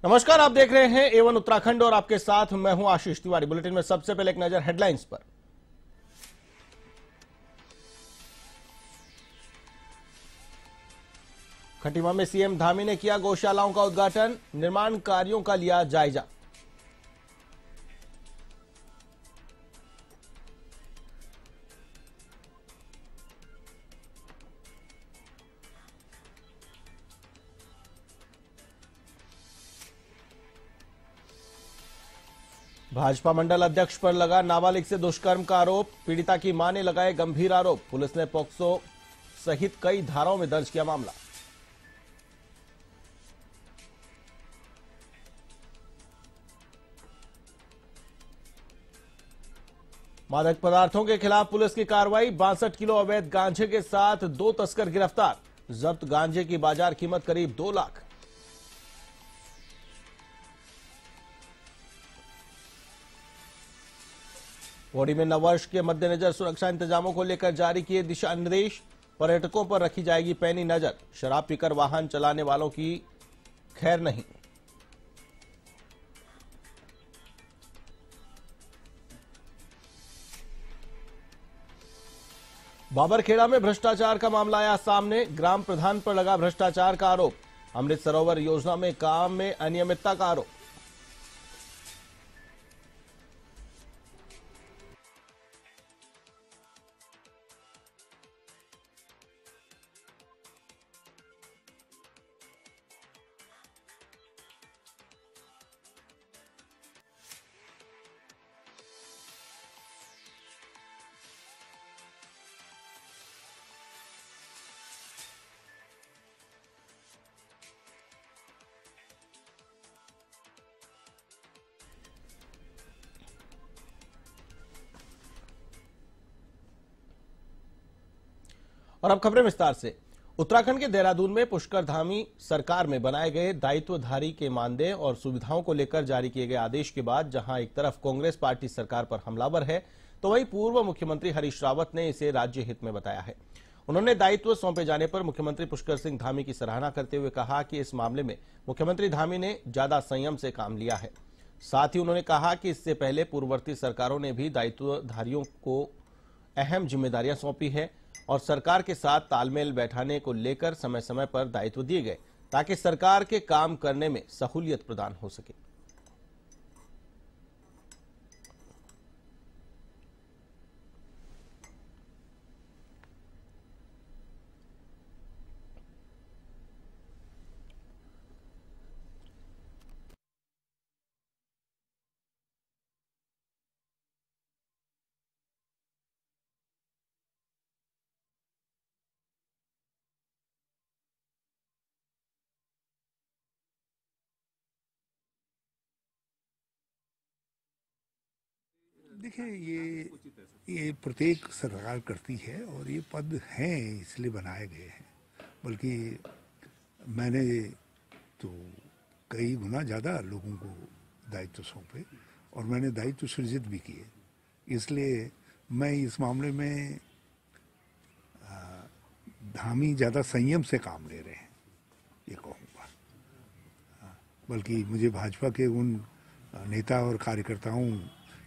नमस्कार, आप देख रहे हैं A1 उत्तराखंड और आपके साथ मैं हूं आशीष तिवारी। बुलेटिन में सबसे पहले एक नजर हेडलाइंस पर। खटीमा में सीएम धामी ने किया गौशालाओं का उद्घाटन, निर्माण कार्यों का लिया जायजा। भाजपा मंडल अध्यक्ष पर लगा नाबालिग से दुष्कर्म का आरोप, पीड़िता की मां ने लगाए गंभीर आरोप। पुलिस ने पॉक्सो सहित कई धाराओं में दर्ज किया मामला। मादक पदार्थों के खिलाफ पुलिस की कार्रवाई, 62 किलो अवैध गांजे के साथ 2 तस्कर गिरफ्तार। जब्त गांजे की बाजार कीमत करीब 2 लाख। पौड़ी में नववर्ष के मद्देनजर सुरक्षा इंतजामों को लेकर जारी किए दिशा निर्देश, पर्यटकों पर रखी जाएगी पैनी नजर। शराब पीकर वाहन चलाने वालों की खैर नहीं। बाबरखेड़ा में भ्रष्टाचार का मामला आया सामने, ग्राम प्रधान पर लगा भ्रष्टाचार का आरोप। अमृत सरोवर योजना में काम में अनियमितता का आरोप। और अब खबरें विस्तार से। उत्तराखंड के देहरादून में पुष्कर धामी सरकार में बनाए गए दायित्वधारी के मानदेय और सुविधाओं को लेकर जारी किए गए आदेश के बाद जहां एक तरफ कांग्रेस पार्टी सरकार पर हमलावर है, तो वहीं पूर्व मुख्यमंत्री हरीश रावत ने इसे राज्य हित में बताया है। उन्होंने दायित्व सौंपे जाने पर मुख्यमंत्री पुष्कर सिंह धामी की सराहना करते हुए कहा कि इस मामले में मुख्यमंत्री धामी ने ज्यादा संयम से काम लिया है। साथ ही उन्होंने कहा कि इससे पहले पूर्ववर्ती सरकारों ने भी दायित्वधारियों को अहम जिम्मेदारियां सौंपी है और सरकार के साथ तालमेल बैठाने को लेकर समय समय पर दायित्व दिए गए ताकि सरकार के काम करने में सहूलियत प्रदान हो सके। देखिए, ये प्रत्येक सरकार करती है और ये पद हैं इसलिए बनाए गए हैं। बल्कि मैंने तो कई गुना ज़्यादा लोगों को दायित्व सौंपे और मैंने दायित्व सृजित भी किए। इसलिए मैं इस मामले में धामी ज़्यादा संयम से काम ले रहे हैं, ये कहूँगा। बल्कि मुझे भाजपा के उन नेता और कार्यकर्ताओं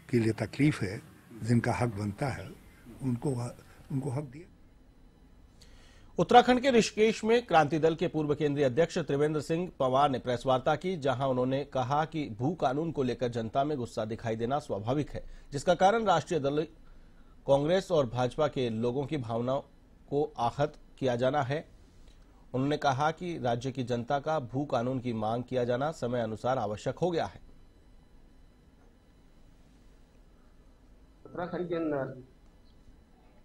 के लिए तकलीफ है जिनका हक बनता है, उनको हक दिया। उत्तराखंड के ऋषिकेश में क्रांति दल के पूर्व केंद्रीय अध्यक्ष त्रिवेंद्र सिंह पंवार ने प्रेस वार्ता की, जहां उन्होंने कहा कि भू कानून को लेकर जनता में गुस्सा दिखाई देना स्वाभाविक है, जिसका कारण राष्ट्रीय दल कांग्रेस और भाजपा के लोगों की भावनाओं को आहत किया जाना है। उन्होंने कहा कि राज्य की जनता का भू कानून की मांग किया जाना समय अनुसार आवश्यक हो गया है। उत्तराखंड के अंदर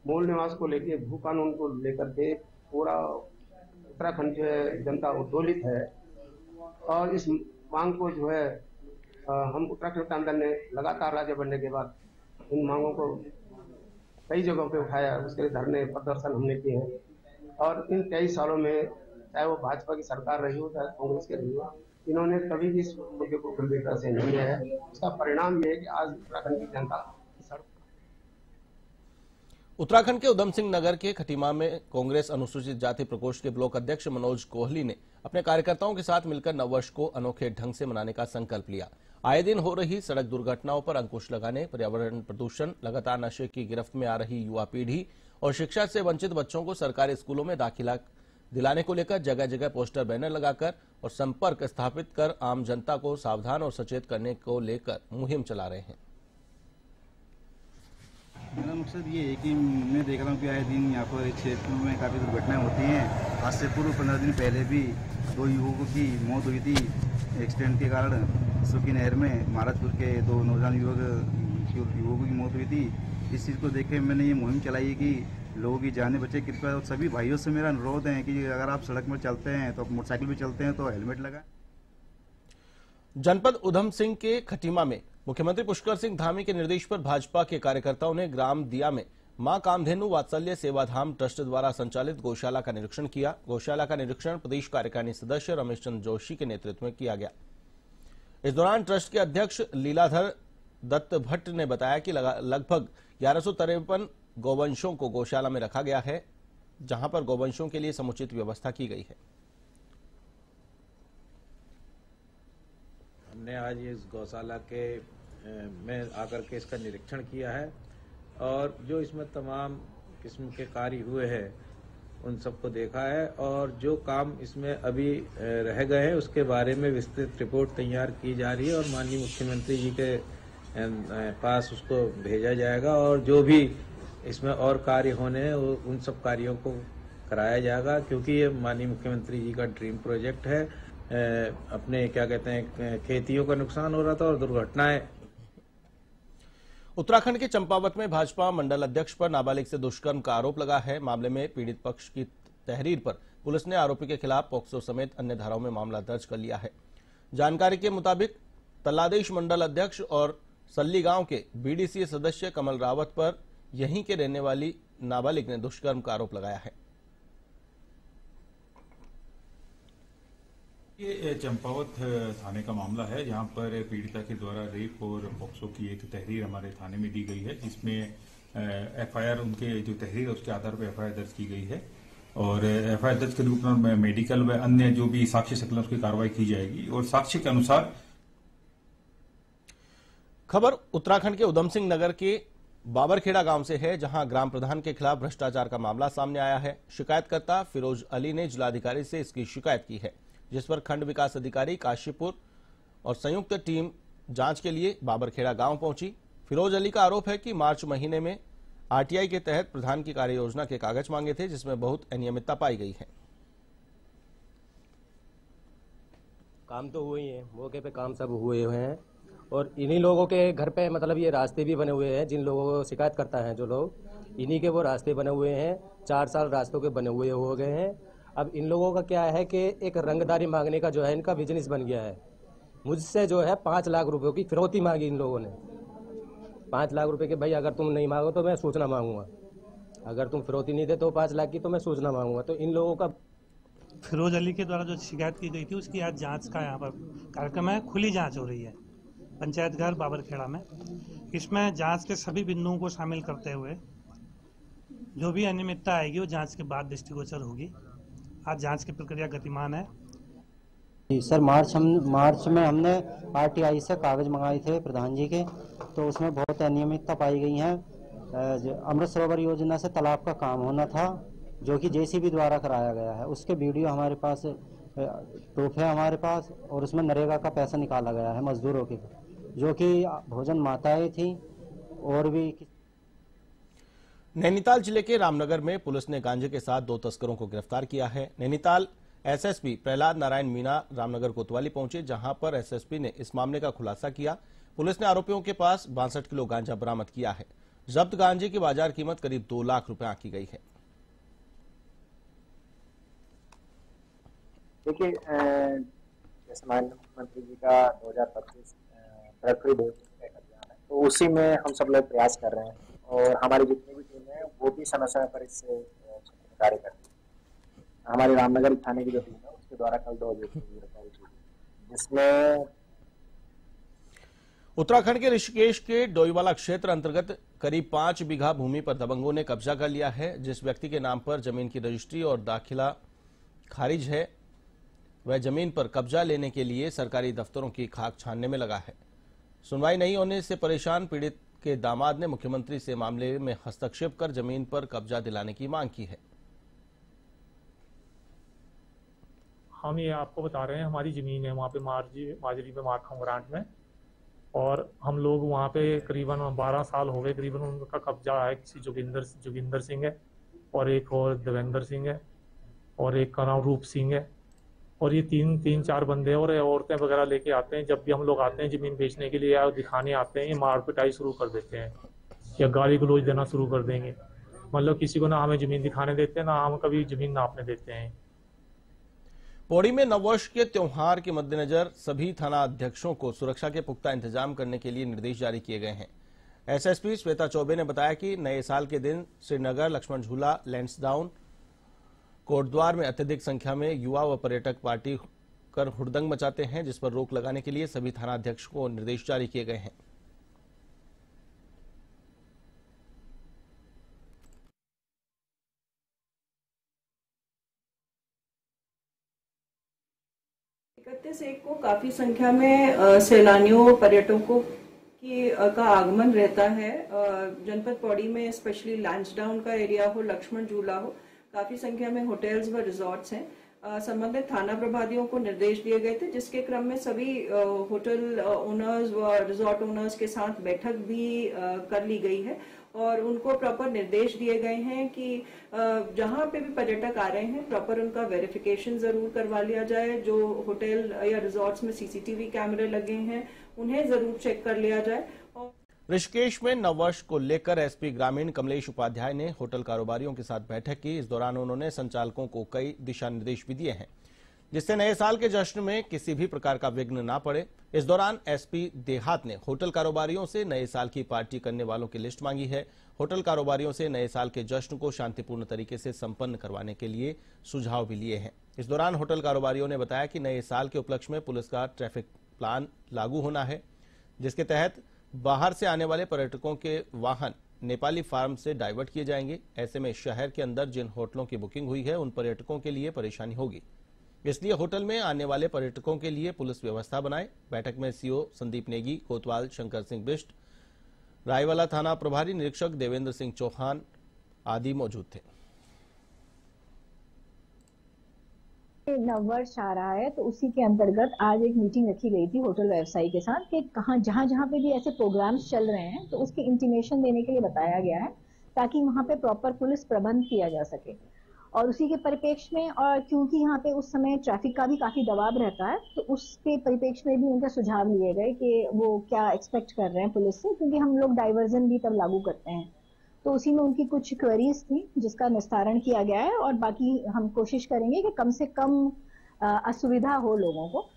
मूल निवास को लेकर भू कानून को लेकर के पूरा उत्तराखंड जो है जनता उद्दोलित है और इस मांग को जो है हम उत्तराखंड के अंदर ने लगातार राज्य बनने के बाद इन मांगों को कई जगहों पे उठाया, उसके लिए धरने प्रदर्शन हमने किए हैं और इन कई सालों में चाहे वो भाजपा की सरकार रही हो चाहे कांग्रेस की रही हो, इन्होंने कभी भी इस मुद्दे को गंभीरता से नहीं लिया है। उसका परिणाम ये है कि आज उत्तराखंड की जनता उत्तराखंड के उधम सिंह नगर के खटीमा में कांग्रेस अनुसूचित जाति प्रकोष्ठ के ब्लॉक अध्यक्ष मनोज कोहली ने अपने कार्यकर्ताओं के साथ मिलकर नववर्ष को अनोखे ढंग से मनाने का संकल्प लिया। आए दिन हो रही सड़क दुर्घटनाओं पर अंकुश लगाने, पर्यावरण प्रदूषण, लगातार नशे की गिरफ्त में आ रही युवा पीढ़ी और शिक्षा से वंचित बच्चों को सरकारी स्कूलों में दाखिला दिलाने को लेकर जगह जगह पोस्टर बैनर लगाकर और संपर्क स्थापित कर आम जनता को सावधान और सचेत करने को लेकर मुहिम चला रहे हैं। मेरा मकसद ये है कि मैं देख रहा हूँ कि आए दिन यहाँ पर क्षेत्र में काफ़ी दुर्घटनाएं होती हैं। आज से पूर्व 15 दिन पहले भी 2 युवकों की मौत हुई थी एक्सीडेंट के कारण। सुखी नहर में महाराजपुर के 2 नौजवान युवकों की मौत हुई थी। इस चीज़ को देख के मैंने ये मुहिम चलाई है कि लोगों की जाने बचे। कृपया सभी भाइयों से मेरा अनुरोध है कि अगर आप सड़क में चलते हैं तो मोटरसाइकिल भी चलते हैं तो हेलमेट लगाएं। जनपद उधम सिंह के खटीमा में मुख्यमंत्री पुष्कर सिंह धामी के निर्देश पर भाजपा के कार्यकर्ताओं ने ग्राम दिया में मां कामधेनु वात्सल्य सेवाधाम ट्रस्ट द्वारा संचालित गौशाला का निरीक्षण किया। गौशाला का निरीक्षण प्रदेश कार्यकारिणी सदस्य रमेश चंद्र जोशी के नेतृत्व में किया गया। इस दौरान ट्रस्ट के अध्यक्ष लीलाधर दत्त भट्ट ने बताया कि लगभग 1153 गौवंशों को गौशाला में रखा गया है, जहां पर गौवंशों के लिए समुचित व्यवस्था की गई है। हमने आज इस गौशाला के में आकर के इसका निरीक्षण किया है और जो इसमें तमाम किस्म के कार्य हुए हैं उन सबको देखा है और जो काम इसमें अभी रह गए हैं उसके बारे में विस्तृत रिपोर्ट तैयार की जा रही है और माननीय मुख्यमंत्री जी के पास उसको भेजा जाएगा और जो भी इसमें और कार्य होने हैं उन सब कार्यों को कराया जाएगा, क्योंकि ये माननीय मुख्यमंत्री जी का ड्रीम प्रोजेक्ट है। अपने क्या कहते हैं खेतियों का नुकसान हो रहा था और दुर्घटनाएं। उत्तराखंड के चंपावत में भाजपा मंडल अध्यक्ष पर नाबालिग से दुष्कर्म का आरोप लगा है। मामले में पीड़ित पक्ष की तहरीर पर पुलिस ने आरोपी के खिलाफ पॉक्सो समेत अन्य धाराओं में मामला दर्ज कर लिया है। जानकारी के मुताबिक तल्लादेश मंडल अध्यक्ष और सल्ली गांव के बीडीसी सदस्य कमल रावत पर यहीं के रहने वाली नाबालिग ने दुष्कर्म का आरोप लगाया है। ये चंपावत थाने का मामला है, जहां पर पीड़िता के द्वारा रेप और पॉक्सो की एक तहरीर हमारे थाने में दी गई है, जिसमें एफआईआर उनके जो तहरीर है उसके आधार पर एफआईआर दर्ज की गई है और एफआईआर दर्ज के रूप में मेडिकल व अन्य जो भी साक्ष्य संकलन उसकी कार्रवाई की जाएगी और साक्ष्य के अनुसार। खबर उत्तराखंड के उधम सिंह नगर के बाबरखेड़ा गांव से है, जहां ग्राम प्रधान के खिलाफ भ्रष्टाचार का मामला सामने आया है। शिकायतकर्ता फिरोज अली ने जिलाधिकारी से इसकी शिकायत की है, जिस पर खंड विकास अधिकारी काशीपुर और संयुक्त टीम जांच के लिए बाबरखेड़ा गांव पहुंची। फिरोज अली का आरोप है कि मार्च महीने में आरटीआई के तहत प्रधान की कार्य योजना के कागज मांगे थे, जिसमें बहुत अनियमितता पाई गई है। काम तो हुए ही है, मौके पे काम सब हुए हुए हैं और इन्हीं लोगों के घर पे मतलब ये रास्ते भी बने हुए हैं। जिन लोगों को शिकायत करता है जो लोग, इन्हीं के वो रास्ते बने हुए हैं। 4 साल रास्तों के बने हुए हो गए हैं। अब इन लोगों का क्या है कि एक रंगदारी मांगने का जो है इनका बिजनेस बन गया है। मुझसे जो है 5 लाख रुपए की फिरौती मांगी इन लोगों ने। 5 लाख रुपए के भाई अगर तुम नहीं मांगो तो मैं सूचना मांगूंगा, अगर तुम फिरौती नहीं दे तो 5 लाख की तो मैं सूचना मांगूंगा। तो इन लोगों का फिरोज अली के द्वारा जो शिकायत की गई थी उसकी आज जांच का यहाँ पर कार्यक्रम है। खुली जांच हो रही है पंचायत घर बाबरखेड़ा में। इसमें जांच के सभी बिंदुओं को शामिल करते हुए जो भी अनियमितता आएगी वो जांच के बाद दृष्टिगोचर होगी। आज जांच की प्रक्रिया गतिमान है। सर मार्च में हमने आरटीआई से कागज मंगाए थे प्रधान जी के, तो उसमें बहुत अनियमितता पाई गई है। अमृत सरोवर योजना से तालाब का काम होना था जो कि जेसीबी द्वारा कराया गया है, उसके वीडियो हमारे पास प्रूफ है हमारे पास, और उसमें नरेगा का पैसा निकाला गया है मजदूरों के, जो कि भोजन माताएं थी और भी। नैनीताल जिले के रामनगर में पुलिस ने गांजे के साथ 2 तस्करों को गिरफ्तार किया है। नैनीताल एसएसपी प्रहलाद नारायण मीणा रामनगर कोतवाली पहुंचे, जहां पर एसएसपी ने इस मामले का खुलासा किया। पुलिस ने आरोपियों के पास 62 किलो गांजा बरामद किया है। जब्त गांजे की बाजार कीमत करीब 2 लाख रुपए आंकी गई है। देखिए, जैसे माननीय मुख्यमंत्री जी का 2025 फरवरी 2025 अभियान है, तो उसी में हम सब लोग प्रयास कर रहे हैं और हमारी जितनी भी टीम है वो भी समय समय पर इससे कार्य करती है। हमारे रामनगर थाने की जो टीम है उसके द्वारा कल 2 गिरफ्तारी की, जिसमें उत्तराखंड के ऋषिकेश के डोईवाला क्षेत्र अंतर्गत करीब 5 बीघा भूमि पर दबंगों ने कब्जा कर लिया है। जिस व्यक्ति के नाम पर जमीन की रजिस्ट्री और दाखिला खारिज है, वह जमीन पर कब्जा लेने के लिए सरकारी दफ्तरों की खाक छानने में लगा है। सुनवाई नहीं होने से परेशान पीड़ित के दामाद ने मुख्यमंत्री से मामले में हस्तक्षेप कर जमीन पर कब्जा दिलाने की मांग की है। हम ये आपको बता रहे हैं, हमारी जमीन है वहाँ पे माजरी पे मारखाम ग्रांट में, और हम लोग वहाँ पे करीबन 12 साल हो गए करीबन उनका कब्जा है। किसी जोगिंदर सिंह है और एक और देवेंद्र सिंह है और एक का नाम रूप सिंह है, और ये तीन चार बंदे और औरतें वगैरह लेके आते हैं। जब भी हम लोग आते हैं जमीन बेचने के लिए या दिखाने आते हैं, ये मार पिटाई शुरू कर देते हैं या गाली गलौज देना शुरू कर देंगे। मतलब किसी को ना हमें जमीन दिखाने देते हैं, ना हम कभी जमीन नापने देते हैं। पौड़ी में नववर्ष के त्योहार के मद्देनजर सभी थाना अध्यक्षों को सुरक्षा के पुख्ता इंतजाम करने के लिए निर्देश जारी किए गए हैं। एसएसपी श्वेता चौबे ने बताया कि नए साल के दिन श्रीनगर, लक्ष्मण झूला, लैंसडाउन, कोटद्वार में अत्यधिक संख्या में युवा व पर्यटक पार्टी कर हुड़दंग मचाते हैं, जिस पर रोक लगाने के लिए सभी थाना अध्यक्ष को निर्देश जारी किए गए हैं। एक को काफी संख्या में सैलानियों पर्यटकों का आगमन रहता है। जनपद पौड़ी में स्पेशली लैंसडाउन का एरिया हो, लक्ष्मण झूला हो, काफी संख्या में होटल्स व रिजॉर्ट्स हैं। संबंधित थाना प्रभारियों को निर्देश दिए गए थे, जिसके क्रम में सभी होटल ओनर्स व रिजॉर्ट ओनर्स के साथ बैठक भी कर ली गई है और उनको प्रॉपर निर्देश दिए गए हैं कि जहां पे भी पर्यटक आ रहे हैं प्रॉपर उनका वेरिफिकेशन जरूर करवा लिया जाए। जो होटल या रिजॉर्ट्स में सीसीटीवी कैमरे लगे हैं उन्हें जरूर चेक कर लिया जाए। ऋषिकेश में नववर्ष को लेकर एसपी ग्रामीण कमलेश उपाध्याय ने होटल कारोबारियों के साथ बैठक की। इस दौरान उन्होंने संचालकों को कई दिशा निर्देश भी दिए हैं, जिससे नए साल के जश्न में किसी भी प्रकार का विघ्न ना पड़े। इस दौरान एसपी देहात ने होटल कारोबारियों से नए साल की पार्टी करने वालों की लिस्ट मांगी है। होटल कारोबारियों से नए साल के जश्न को शांतिपूर्ण तरीके से संपन्न करवाने के लिए सुझाव भी लिए हैं। इस दौरान होटल कारोबारियों ने बताया कि नए साल के उपलक्ष्य में पुलिस का ट्रैफिक प्लान लागू होना है, जिसके तहत बाहर से आने वाले पर्यटकों के वाहन नेपाली फार्म से डाइवर्ट किए जाएंगे। ऐसे में शहर के अंदर जिन होटलों की बुकिंग हुई है उन पर्यटकों के लिए परेशानी होगी, इसलिए होटल में आने वाले पर्यटकों के लिए पुलिस व्यवस्था बनाए। बैठक में सीओ संदीप नेगी, कोतवाल शंकर सिंह बिष्ट, रायवाला थाना प्रभारी निरीक्षक देवेंद्र सिंह चौहान आदि मौजूद थे। नववर्ष आ रहा है तो उसी के अंतर्गत आज एक मीटिंग रखी गई थी होटल व्यवसायी के साथ कि जहां पे भी ऐसे प्रोग्राम्स चल रहे हैं तो उसकी इंटीमेशन देने के लिए बताया गया है, ताकि वहां पे प्रॉपर पुलिस प्रबंध किया जा सके। और उसी के परिप्रेक्ष्य में, और क्योंकि यहाँ पे उस समय ट्रैफिक का भी काफी दबाव रहता है, तो उसके परिप्रेक्ष्य में भी उनके सुझाव लिए गए कि वो क्या एक्सपेक्ट कर रहे हैं पुलिस से, क्योंकि हम लोग डाइवर्जन भी तब लागू करते हैं। तो उसी में उनकी कुछ क्वेरीज थी जिसका निस्तारण किया गया है, और बाकी हम कोशिश करेंगे कि कम से कम असुविधा हो लोगों को।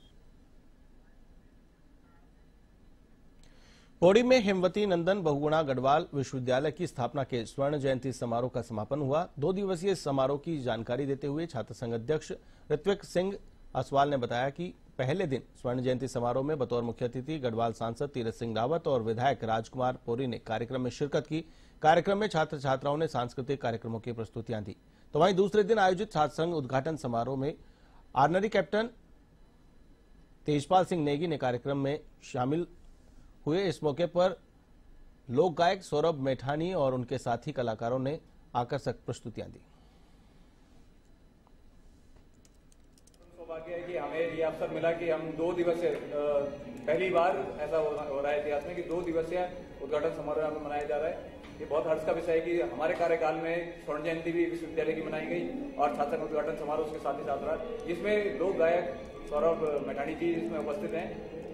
पौड़ी में हेमवती नंदन बहुगुणा गढ़वाल विश्वविद्यालय की स्थापना के स्वर्ण जयंती समारोह का समापन हुआ। 2 दिवसीय समारोह की जानकारी देते हुए छात्र संघ अध्यक्ष ऋत्विक सिंह असवाल ने बताया कि पहले दिन स्वर्ण जयंती समारोह में बतौर मुख्य अतिथि गढ़वाल सांसद तीरथ सिंह रावत और विधायक राजकुमार पौरी ने कार्यक्रम में शिरकत की। कार्यक्रम में छात्र छात्राओं ने सांस्कृतिक कार्यक्रमों की प्रस्तुतियां दी। तो वहीं दूसरे दिन आयोजित छात्र संघ उद्घाटन समारोह में आर्नरी कैप्टन तेजपाल सिंह नेगी ने कार्यक्रम में शामिल हुए। इस मौके पर लोक गायक सौरभ मेठानी और उनके साथी कलाकारों ने आकर्षक प्रस्तुतियां दी। सौभाग्य है कि हमें ये अवसर मिला कि हम 2 दिवसीय पहली बार ऐसा हो रहा है इतिहास में कि 2 दिवसीय उद्घाटन समारोह यहाँ पे मनाया जा रहा है। ये बहुत हर्ष का विषय है कि हमारे कार्यकाल में स्वर्ण जयंती भी विश्वविद्यालय की मनाई गई और छात्र संघ उद्घाटन समारोह उसके साथ ही साथ रहा, जिसमें लोक गायक सौरभ मेठानी जी इसमें उपस्थित हैं,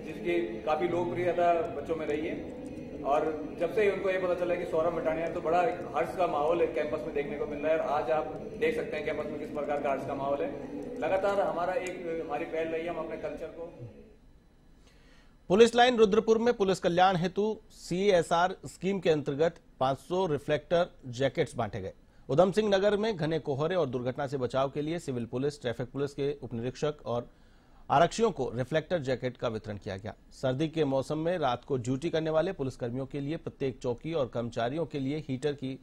जिसकी काफी लोकप्रियता बच्चों में रही है। और जब से उनको ये पता चला कि सौरभ मेठानी है तो बड़ा हर्ष का माहौल कैंपस में देखने को मिल रहा है। और आज आप देख सकते हैं कैंपस में किस प्रकार का हर्ष का माहौल है। लगातार हमारी पहल रही है, हम अपने कल्चर को। पुलिस लाइन रुद्रपुर में पुलिस कल्याण हेतु CSR स्कीम के अंतर्गत 500 रिफ्लेक्टर जैकेट्स बांटे गए। उधम सिंह नगर में घने कोहरे और दुर्घटना से बचाव के लिए सिविल पुलिस, ट्रैफिक पुलिस के उपनिरीक्षक और आरक्षियों को रिफ्लेक्टर जैकेट का वितरण किया गया। सर्दी के मौसम में रात को ड्यूटी करने वाले पुलिसकर्मियों के लिए प्रत्येक चौकी और कर्मचारियों के लिए हीटर की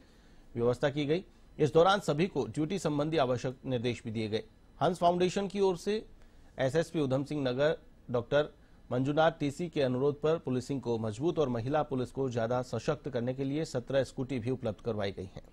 व्यवस्था की गई। इस दौरान सभी को ड्यूटी संबंधी आवश्यक निर्देश भी दिए गए। हंस फाउंडेशन की ओर से SSP Udham Singh Nagar doctor Manjunath TC के अनुरोध पर पुलिसिंग को मजबूत और महिला पुलिस को ज्यादा सशक्त करने के लिए 17 स्कूटी भी उपलब्ध करवाई गई हैं।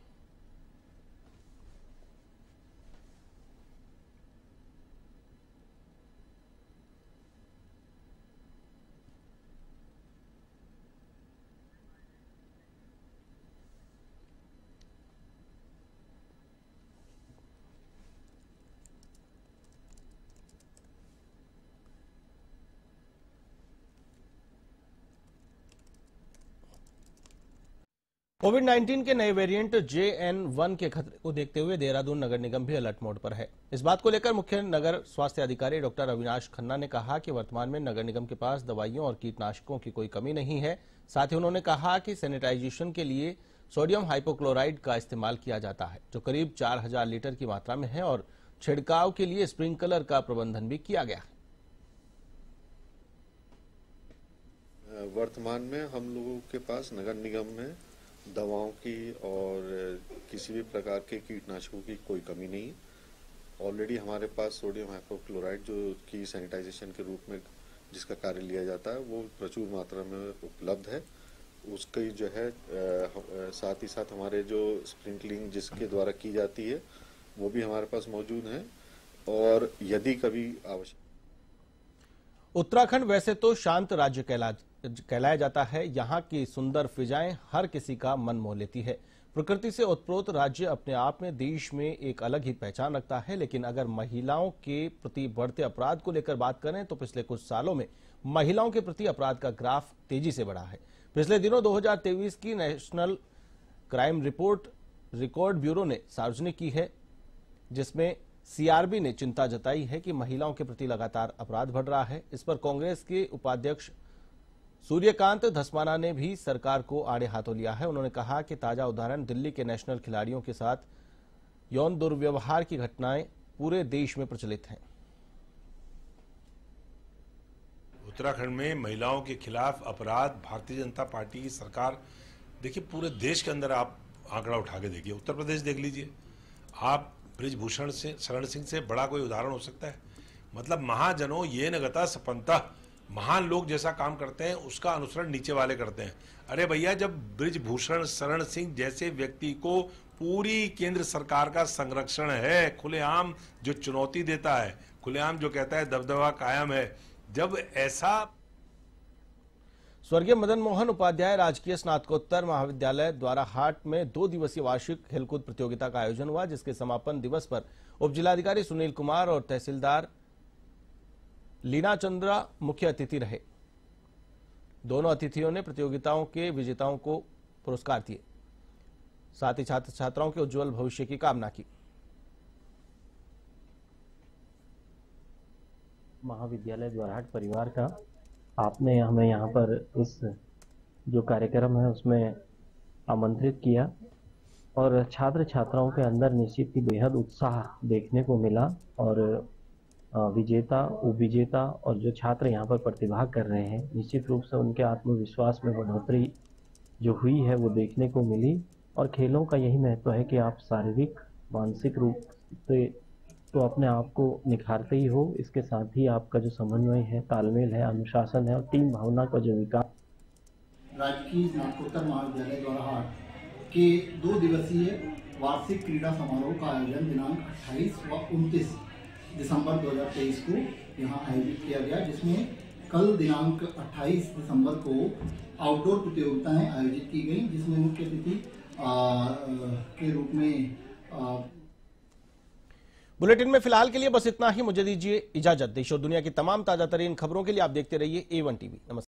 कोविड-19 के नए वेरिएंट JN1 के खतरे को देखते हुए देहरादून नगर निगम भी अलर्ट मोड पर है। इस बात को लेकर मुख्य नगर स्वास्थ्य अधिकारी डॉक्टर अविनाश खन्ना ने कहा कि वर्तमान में नगर निगम के पास दवाइयों और कीटनाशकों की कोई कमी नहीं है। साथ ही उन्होंने कहा कि सैनिटाइजेशन के लिए सोडियम हाइपोक्लोराइड का इस्तेमाल किया जाता है, जो करीब 4000 लीटर की मात्रा में है, और छिड़काव के लिए स्प्रिंकलर का प्रबंधन भी किया गया है। वर्तमान में हम लोगों के पास नगर निगम में दवाओं की और किसी भी प्रकार के कीटनाशकों की कोई कमी नहीं। ऑलरेडी हमारे पास सोडियम हाइपोक्लोराइड जो कि सैनिटाइजेशन के रूप में जिसका कार्य लिया जाता है वो प्रचुर मात्रा में उपलब्ध है। उसकी जो है साथ ही साथ हमारे जो स्प्रिंकलिंग जिसके द्वारा की जाती है वो भी हमारे पास मौजूद है, और यदि कभी आवश्यक। उत्तराखंड वैसे तो शांत राज्य कहलाया जाता है। यहाँ की सुंदर फिजाएं हर किसी का मन मोह लेती है। प्रकृति से ओतप्रोत राज्य अपने आप में देश में एक अलग ही पहचान रखता है। लेकिन अगर महिलाओं के प्रति बढ़ते अपराध को लेकर बात करें तो पिछले कुछ सालों में महिलाओं के प्रति अपराध का ग्राफ तेजी से बढ़ा है। पिछले दिनों 2023 की national crime report record bureau ने सार्वजनिक की है, जिसमें CRB ने चिंता जताई है कि महिलाओं के प्रति लगातार अपराध बढ़ रहा है। इस पर कांग्रेस के उपाध्यक्ष सूर्यकांत धस्माना ने भी सरकार को आड़े हाथों लिया है। उन्होंने कहा कि ताजा उदाहरण दिल्ली के नेशनल खिलाड़ियों के साथ यौन दुर्व्यवहार की घटनाएं पूरे देश में प्रचलित हैं। उत्तराखंड में महिलाओं के खिलाफ अपराध, भारतीय जनता पार्टी की सरकार, देखिए पूरे देश के अंदर आप आंकड़ा उठा के देखिए, उत्तर प्रदेश देख लीजिए आप, ब्रिजभूषण से शरण सिंह से बड़ा कोई उदाहरण हो सकता है? मतलब महाजनों ये न गता सपंता, महान लोग जैसा काम करते हैं उसका अनुसरण नीचे वाले करते हैं। अरे भैया, जब ब्रिजभूषण शरण सिंह जैसे व्यक्ति को पूरी केंद्र सरकार का संरक्षण है, खुलेआम जो चुनौती देता है, खुलेआम जो कहता है दबदबा कायम है, जब ऐसा। स्वर्गीय मदन मोहन उपाध्याय राजकीय स्नातकोत्तर महाविद्यालय द्वारा हाट में 2 दिवसीय वार्षिक खेलकूद प्रतियोगिता का आयोजन हुआ, जिसके समापन दिवस पर उप जिलाधिकारी सुनील कुमार और तहसीलदार लीना चंद्रा मुख्य अतिथि रहे। दोनों अतिथियों ने प्रतियोगिताओं के विजेताओं को पुरस्कार दिए, साथ ही छात्र छात्राओं के उज्जवल भविष्य की कामना की। महाविद्यालय द्वाराहाट परिवार का आपने हमें यहाँ पर इस जो कार्यक्रम है उसमें आमंत्रित किया, और छात्र छात्राओं के अंदर निश्चित ही बेहद उत्साह देखने को मिला, और विजेता, उपविजेता और जो छात्र यहाँ पर प्रतिभाग कर रहे हैं, निश्चित रूप से उनके आत्मविश्वास में बढ़ोतरी जो हुई है वो देखने को मिली। और खेलों का यही महत्व है कि आप शारीरिक मानसिक रूप से तो अपने आप को निखारते ही हो, इसके साथ ही आपका जो समन्वय है, तालमेल है, अनुशासन है और टीम भावना का जो विकास। राजकीय स्नातकोत्तर महाविद्यालय द्वाराहाट के 2 दिवसीय वार्षिक क्रीड़ा समारोह का आयोजन दिनांक 28 व 29 दिसंबर 2023 को यहाँ आयोजित किया गया, जिसमें कल दिनांक 28 दिसंबर को आउटडोर प्रतियोगिताएं आयोजित की गई, जिसमें मुख्य अतिथि के रूप में बुलेटिन में फिलहाल के लिए बस इतना ही। मुझे दीजिए इजाजत। देश और दुनिया की तमाम ताजा तरीन खबरों के लिए आप देखते रहिए A1 TV। नमस्कार।